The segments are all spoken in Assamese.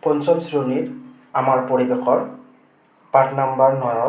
পঞ্চম শ্ৰেণীৰ আমাৰ পৰিৱেশৰ পাঠ নম্বৰ 9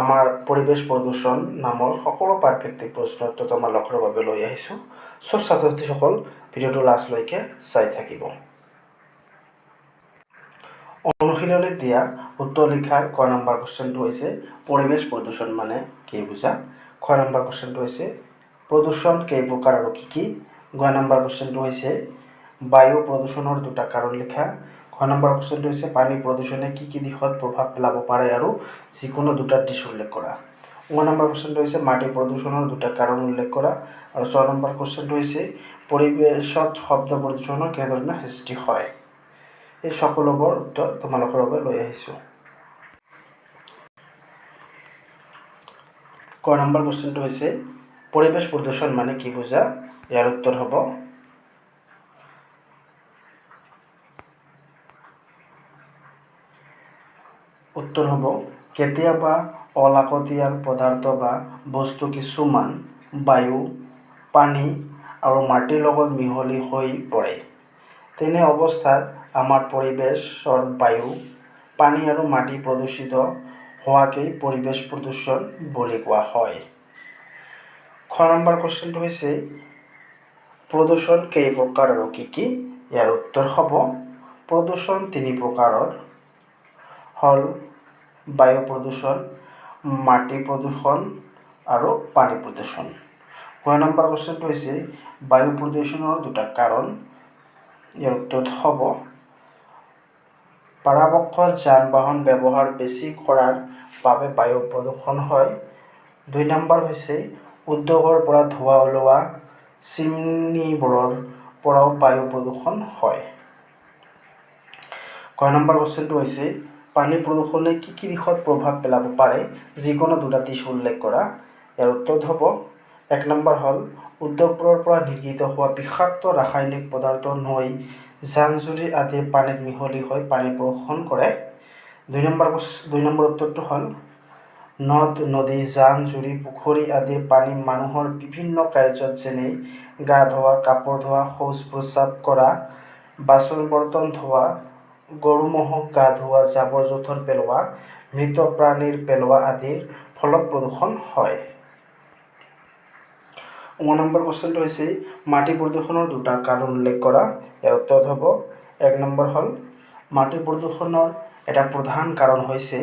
আমাৰ পৰিৱেশ প্ৰদূষণ নামৰ সকলো পাঠভিত্তিক প্ৰশ্ন উত্তৰ তোমালোকৰ বাবে লৈ আহিছোঁ। ছাত্ৰ ছাত্ৰীসকল ভিডিঅ'টো লাষ্টলৈকে চাই থাকিব। অনুশীলনীত দিয়া উত্তৰ লিখাৰ ক নম্বৰ কুৱেশ্যনটো হৈছে পৰিৱেশ প্ৰদূষণ মানে কি বুজা। খ নম্বৰ কুৱেশ্যনটো হৈছে প্ৰদূষণ কেই প্ৰকাৰ আৰু কি কি। গ নম্বৰ কুৱেশ্যনটো হৈছে বায়ু প্ৰদূষণৰ দুটা কাৰণ লিখা। খ নম্বৰ কুৱেশ্যনটো হৈছে পানী প্ৰদূষণে কি কি দিশত প্ৰভাৱ পেলাব পাৰে আৰু যিকোনো দুটা দিশ উল্লেখ কৰা। ঙ নম্বৰ কুৱেশ্যনটো হৈছে মাটি প্ৰদূষণৰ দুটা কাৰণ উল্লেখ কৰা। আৰু 6 নম্বৰ কুৱেশ্যনটো হৈছে পৰিৱেশত শব্দ প্ৰদূষণৰ কেনেধৰণে সৃষ্টি হয়। এই সকলোবোৰ উত্তৰ তোমালোকৰ বাবে লৈ আহিছোঁ। ক নম্বৰ কুৱেশ্যনটো হৈছে পৰিৱেশ প্ৰদূষণ মানে কি বুজা। ইয়াৰ উত্তৰ হ'ব কেতিয়াবা অলাগতিয়াল পদাৰ্থ বা বস্তু কিছুমান বায়ু, পানী আৰু মাটিৰ লগত মিহলি হৈ পৰে। তেনে অৱস্থাত আমাৰ পৰিৱেশৰ বায়ু, পানী আৰু মাটি প্ৰদূষিত হোৱাকেই পৰিৱেশ প্ৰদূষণ বুলি কোৱা হয়। খ নম্বৰ কুৱেশ্যনটো হৈছে প্ৰদূষণ কেই প্ৰকাৰ আৰু কি কি। ইয়াৰ উত্তৰ হ'ব প্ৰদূষণ 3 প্ৰকাৰৰ হ'ল বায়ু প্ৰদূষণ, মাটি প্ৰদূষণ আৰু পানী প্ৰদূষণ। গ নম্বৰ কুৱেশ্যনটো হৈছে বায়ু প্ৰদূষণৰ দুটা কাৰণ। ইয়াৰ উত্তৰ হ'ব পৰাপক্ষত যান-বাহন ব্যৱহাৰ বেছি কৰাৰ বাবে বায়ু প্ৰদূষণ হয়। 2 নম্বৰ হৈছে উদ্যোগৰ পৰা ধোঁৱা ওলোৱা চিমনীবোৰৰ পৰাও বায়ু প্ৰদূষণ হয়। গ নম্বৰ কুৱেশ্যনটো হৈছে পানী প্ৰদূষণে কি কি দিশত প্ৰভাৱ পেলাব পাৰে, যিকোনো দুটা দিশ উল্লেখ কৰা। ইয়াৰ উত্তৰ হ'ব 1 নম্বৰ হ'ল উদ্যোগবোৰৰ পৰা নিৰ্গিত হোৱা বিষাক্ত ৰাসায়নিক পদাৰ্থ নৈ, জান-জুৰি আদিৰ পানীত মিহলি হৈ পানী প্ৰদূষণ কৰে। 2 নম্বৰ উত্তৰটো হ'ল নদ-নদী, জান-জুৰি, পুখুৰী আদিৰ পানী মানুহৰ বিভিন্ন কাৰ্যত যেনে গা ধোৱা, কাপোৰ ধোৱা, শৌচ-প্ৰস্ৰাৱ কৰা, বাচন-বৰ্তন ধোৱা, গৰু-ম'হক গা ধোৱা, জাবৰ-জোথৰ পেলোৱা, মৃত প্ৰাণীৰ পেলোৱা আদিৰ ফলত প্ৰদূষণ হয়। ঙ নম্বৰ কুৱেশ্যনটো হৈছে মাটি প্ৰদূষণৰ দুটা কাৰণ উল্লেখ কৰা। ইয়াৰ উত্তৰ হ'ব 1 নম্বৰ হ'ল মাটি প্ৰদূষণৰ এটা প্ৰধান কাৰণ হৈছে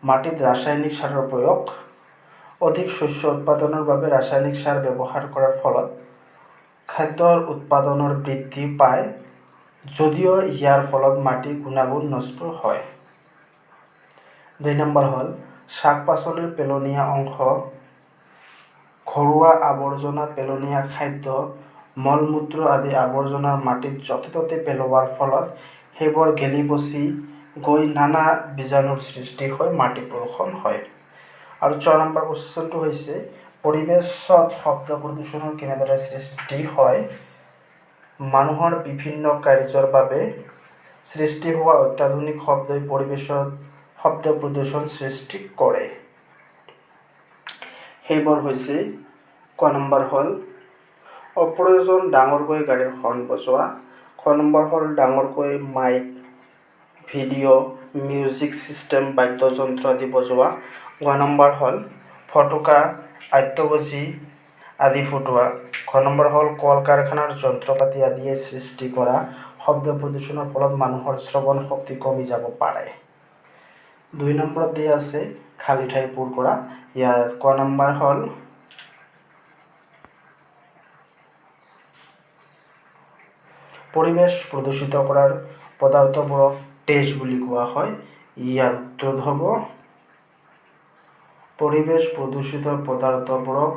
মাটিত ৰাসায়নিক সাৰৰ প্ৰয়োগ। অধিক শস্য উৎপাদনৰ বাবে ৰাসায়নিক সাৰ ব্যৱহাৰ কৰাৰ ফলত খাদ্যৰ উৎপাদনৰ বৃদ্ধি পায়, যদিও ইয়াৰ ফলত মাটিৰ গুণাগুণ নষ্ট হয়। 2 নম্বৰ হ'ল শাক-পাচলিৰ পেলনীয়া অংশ, ঘৰুৱা আৱৰ্জনা, পেলনীয়া খাদ্য, মল-মূত্ৰ আদি আৱৰ্জনা মাটিত য'তে ত'তে পেলোৱাৰ ফলত সেইবোৰ গেলি-পচি গৈ নানা বীজাণুৰ সৃষ্টি হৈ মাটি প্ৰদূষণ হয়। আৰু 4 নম্বৰ কুৱেশ্যনটো হৈছে পৰিৱেশত শব্দ প্ৰদূষণৰ কেনেদৰে সৃষ্টি হয়। মানুহৰ বিভিন্ন কাৰ্যৰ বাবে সৃষ্টি হোৱা অত্যাধুনিক শব্দই পৰিৱেশত শব্দ প্ৰদূষণ সৃষ্টি কৰে। সেইবোৰ হৈছে ক নম্বৰ হ'ল অপ্ৰয়োজন ডাঙৰকৈ গাড়ীৰ হৰ্ণ বজোৱা। খ নম্বৰ হ'ল ডাঙৰকৈ মাইক, ভিডিঅ', মিউজিক ছিষ্টেম, বাদ্যযন্ত্ৰ আদি বজোৱা। গ নম্বৰ হ'ল ফটকা, আতচবাজী আদি ফুটোৱা। ঘ নম্বৰ হ'ল কল-কাৰখানাৰ যন্ত্ৰপাতি আদিয়ে সৃষ্টি কৰা শব্দ প্ৰদূষণৰ ফলত মানুহৰ শ্ৰৱণ শক্তি কমি যাব পাৰে। 2 নম্বৰত দিয়া আছে খালী ঠাই পূৰ কৰা। ইয়াৰ ক নম্বৰ হ'ল পৰিৱেশ প্ৰদূষিত কৰাৰ পদাৰ্থবোৰক তেজ বুলি কোৱা হয়। ইয়াৰ উত্তৰ হ'ব পৰিৱেশ প্ৰদূষিত পদাৰ্থবোৰক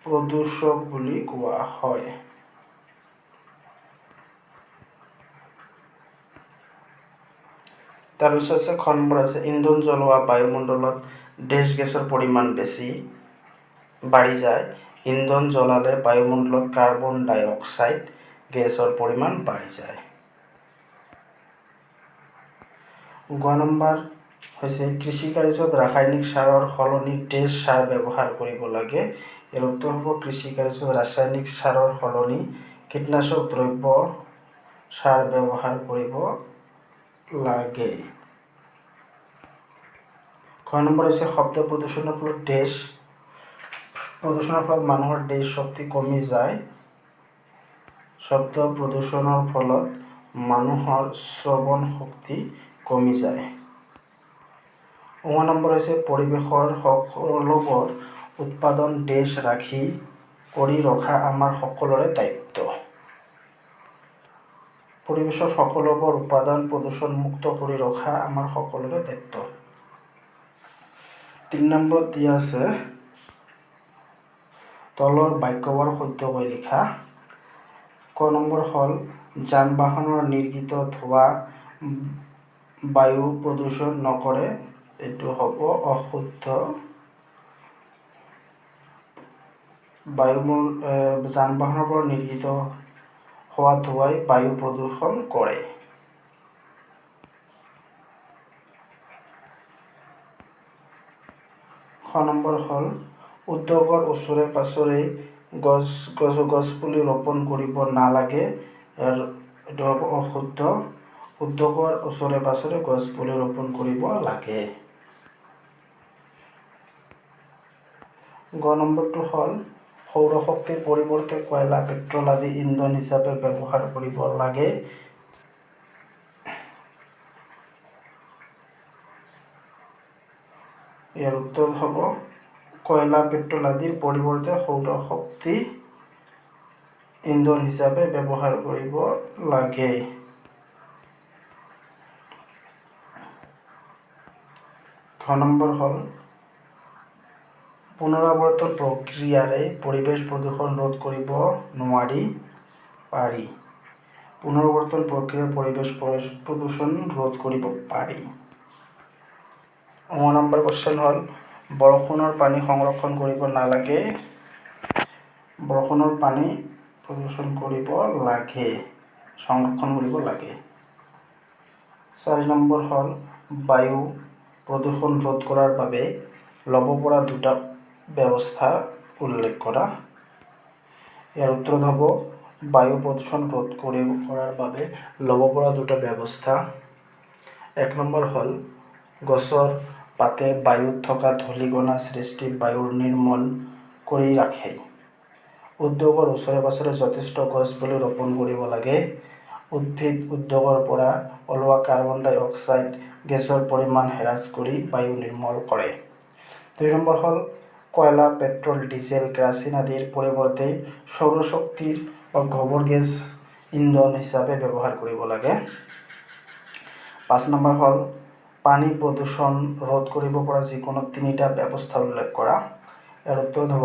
প্ৰদূষক বুলি কোৱা হয়। তাৰপিছত আছে খ নম্বৰ আছে ইন্ধন জ্বলোৱা বায়ুমণ্ডলত গেছৰ পৰিমাণ বাঢ়ি যায়। ইন্ধন জ্বলালে বায়ুমণ্ডলত কাৰ্বন ডাই অক্সাইড গেছৰ পৰিমাণ বাঢ়ি যায়। গ নম্বৰ হৈছে কৃষি কাৰ্যত ৰাসায়নিক সাৰৰ সলনি তেজ সাৰ ব্যৱহাৰ কৰিব লাগে। ইয়াৰ উত্তৰ হ'ব কৃষি কাৰ্যত ৰাসায়নিক সাৰৰ সলনি কীটনাশক দ্ৰব্য সাৰ ব্যৱহাৰ কৰিব লাগে। 6 নম্বৰ হৈছে শব্দ প্ৰদূষণৰ ফলত মানুহৰ শক্তি কমি যায়। শব্দ প্ৰদূষণৰ ফলত মানুহৰ শ্ৰৱণ শক্তি কমি যায়। 9 নম্বৰ হৈছে পৰিৱেশৰ সকলোবোৰ উৎপাদন কৰি ৰখা আমাৰ সকলোৰে দায়িত্ব। পৰিৱেশৰ সকলোবোৰ উপাদান প্ৰদূষণমুক্ত কৰি ৰখা আমাৰ সকলোৰে দায়িত্ব। 3 নম্বৰত দিয়া আছে তলৰ বাক্যবোৰ শুদ্ধকৈ লিখা। ক নম্বৰ হ'ল যান-বাহনৰ নিৰ্গত ধোঁৱা বায়ু প্ৰদূষণ নকৰে, এইটো হ'ব অশুদ্ধ। যান-বাহনৰ পৰা নিৰ্গত হোৱা ধোঁৱাই বায়ু প্ৰদূষণ কৰে। খ নম্বৰ হ'ল উদ্যোগৰ ওচৰে পাছৰে গছপুলি ৰোপণ কৰিব নালাগে, এইটো হ'ব অশুদ্ধ। উদ্যোগৰ ওচৰে পাছৰে গছপুলি ৰোপণ কৰিব লাগে। গ নম্বৰটো হ'ল সৌৰ শক্তিৰ পৰিৱৰ্তে কয়লা, পেট্ৰল আদি ইন্ধন হিচাপে ব্যৱহাৰ কৰিব লাগে। ইয়াৰ উত্তৰ হ'ব কয়লা, পেট্ৰল আদিৰ পৰিৱৰ্তে সৌৰ শক্তি ইন্ধন হিচাপে ব্যৱহাৰ কৰিব লাগে। ঘ নম্বৰ হ'ল পুনৰাৱৰ্তন প্ৰক্ৰিয়াৰে পৰিৱেশ প্ৰদূষণ ৰোধ কৰিব পাৰি। পুনৰাৱৰ্তন প্ৰক্ৰিয়াৰে পৰিৱেশ প্ৰদূষণ ৰোধ কৰিব পাৰি। 9 নম্বৰ কোৱেশ্চন হ'ল বৰষুণৰ পানী সংৰক্ষণ কৰিব নালাগে। বৰষুণৰ পানী সংৰক্ষণ কৰিব লাগে। 4 নম্বৰ হ'ল বায়ু প্ৰদূষণ ৰোধ কৰাৰ বাবে ল'ব পৰা 2টা ব্যৱস্থা উল্লেখ কৰা। ইয়াৰ উত্তৰ হ'ব বায়ু প্ৰদূষণ ৰোধ কৰাৰ বাবে ল'ব পৰা 2টা ব্যৱস্থা। 1 নম্বৰ হ'ল গছৰ পাতে বায়ুত থকা ধূলিকণা সৃষ্টি বায়ু নিৰ্মল কৰি ৰাখে। উদ্যোগৰ ওচৰে পাছৰে যথেষ্ট গছপুলি ৰোপণ কৰিব লাগে। উদ্যোগৰ পৰা ওলোৱা কাৰ্বন ডাই অক্সাইড গেছৰ পৰিমাণ হ্ৰাস কৰি বায়ু নিৰ্মল কৰে। 2 নম্বৰ হ'ল কয়লা, পেট্ৰল, ডিজেল, কেৰাচিন আদিৰ পৰিৱৰ্তে সৌৰ শক্তিৰ বা গোবৰ গেছ ইন্ধন হিচাপে ব্যৱহাৰ কৰিব লাগে। 5 নম্বৰ হ'ল পানী প্ৰদূষণ ৰোধ কৰিব পৰা যিকোনো 3টা ব্যৱস্থা উল্লেখ কৰা। ইয়াৰ উত্তৰ হ'ব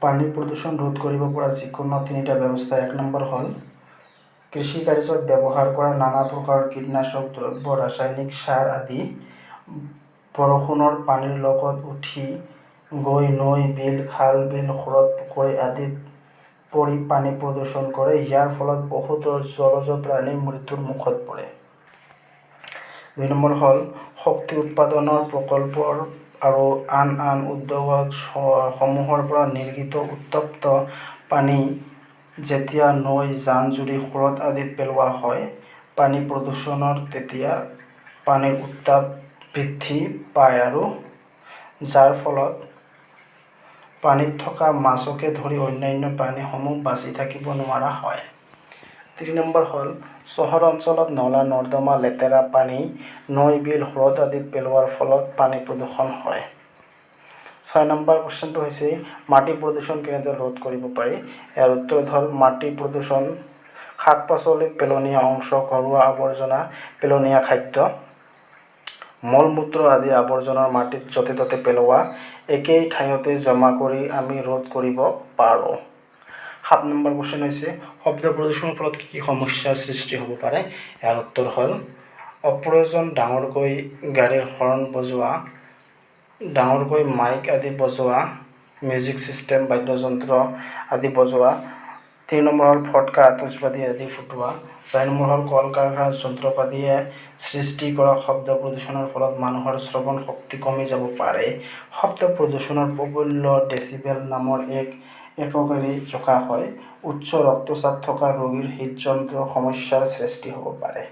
পানী প্ৰদূষণ ৰোধ কৰিব পৰা যিকোনো 3টা ব্যৱস্থা। 1 নম্বৰ হ'ল কৃষি কাৰ্যত ব্যৱহাৰ কৰা নানা প্ৰকাৰৰ কীটনাশক দ্ৰব্য, ৰাসায়নিক সাৰ আদি বৰষুণৰ পানীৰ লগত উটি গৈ নৈ, বিল, খাল, বিল, হ্ৰদ, পুখুৰী আদিত পৰি পানী প্ৰদূষণ কৰে। ইয়াৰ ফলত বহুতো জলজ প্ৰাণী মৃত্যুৰ মুখত পৰে। 2 নম্বৰ হ'ল শক্তি উৎপাদনৰ প্ৰকল্প আৰু আন উদ্যোগসমূহৰ পৰা নিৰ্গত উত্তপ্ত পানী যেতিয়া নৈ, জান-জুৰি, হ্ৰদ আদিত পেলোৱা হয়, পানী প্ৰদূষণৰ তেতিয়া পানীৰ উত্তাপ বৃদ্ধি পায় আৰু যাৰ ফলত পানীত থকা মাছকে ধৰি অন্যান্য প্ৰাণীসমূহ বাচি থাকিব নোৱাৰা হয়। 3 নম্বৰ হ'ল চহৰ অঞ্চলত নলা-নৰ্দমা লেতেৰা পানী নৈ, বিল, হ্ৰদ আদিত পেলোৱাৰ ফলত পানী প্ৰদূষণ হয়। 6 নম্বৰ কোৱেশ্চনটো হৈছে মাটি প্ৰদূষণ কেনেদৰে ৰোধ কৰিব পাৰি। ইয়াৰ উত্তৰ হ'ল মাটি প্ৰদূষণ শাক-পাচলিত পেলনীয়া অংশ, ঘৰুৱা আৱৰ্জনা, পেলনীয়া খাদ্য, মল-মূত্ৰ আদি আৱৰ্জনা মাটিত য'তে ত'তে পেলোৱা একেই ঠাইতে জমা কৰি আমি ৰোধ কৰিব পাৰোঁ। 7 নম্বৰ কোৱেশ্চন হৈছে শব্দ প্ৰদূষণৰ ফলত কি সমস্যাৰ সৃষ্টি হ'ব পাৰে। ইয়াৰ উত্তৰ হ'ল অপ্ৰয়োজন ডাঙৰকৈ গাড়ীৰ হৰ্ণ বজোৱা, ডাঙৰকৈ মাইক আদি বজোৱা, মিউজিক ছিষ্টেম, বাদ্যযন্ত্ৰ আদি বজোৱা। 3 নম্বৰ হ'ল ফটকা, আতচবাজি আদি ফুটোৱা। 4 নম্বৰ হ'ল কল-কাৰখানাৰ যন্ত্ৰপাতিয়ে সৃষ্টি কৰা শব্দ প্ৰদূষণৰ ফলত মানুহৰ শ্ৰৱণ শক্তি কমি যাব পাৰে। শব্দ প্ৰদূষণৰ প্ৰবল্য ডেচিবেল নামৰ এক এককেৰে জোখা হয়, উচ্চ ৰক্তচাপ থকা ৰোগীৰ হৃদযন্ত্ৰৰ সমস্যাৰ সৃষ্টি হ'ব পাৰে।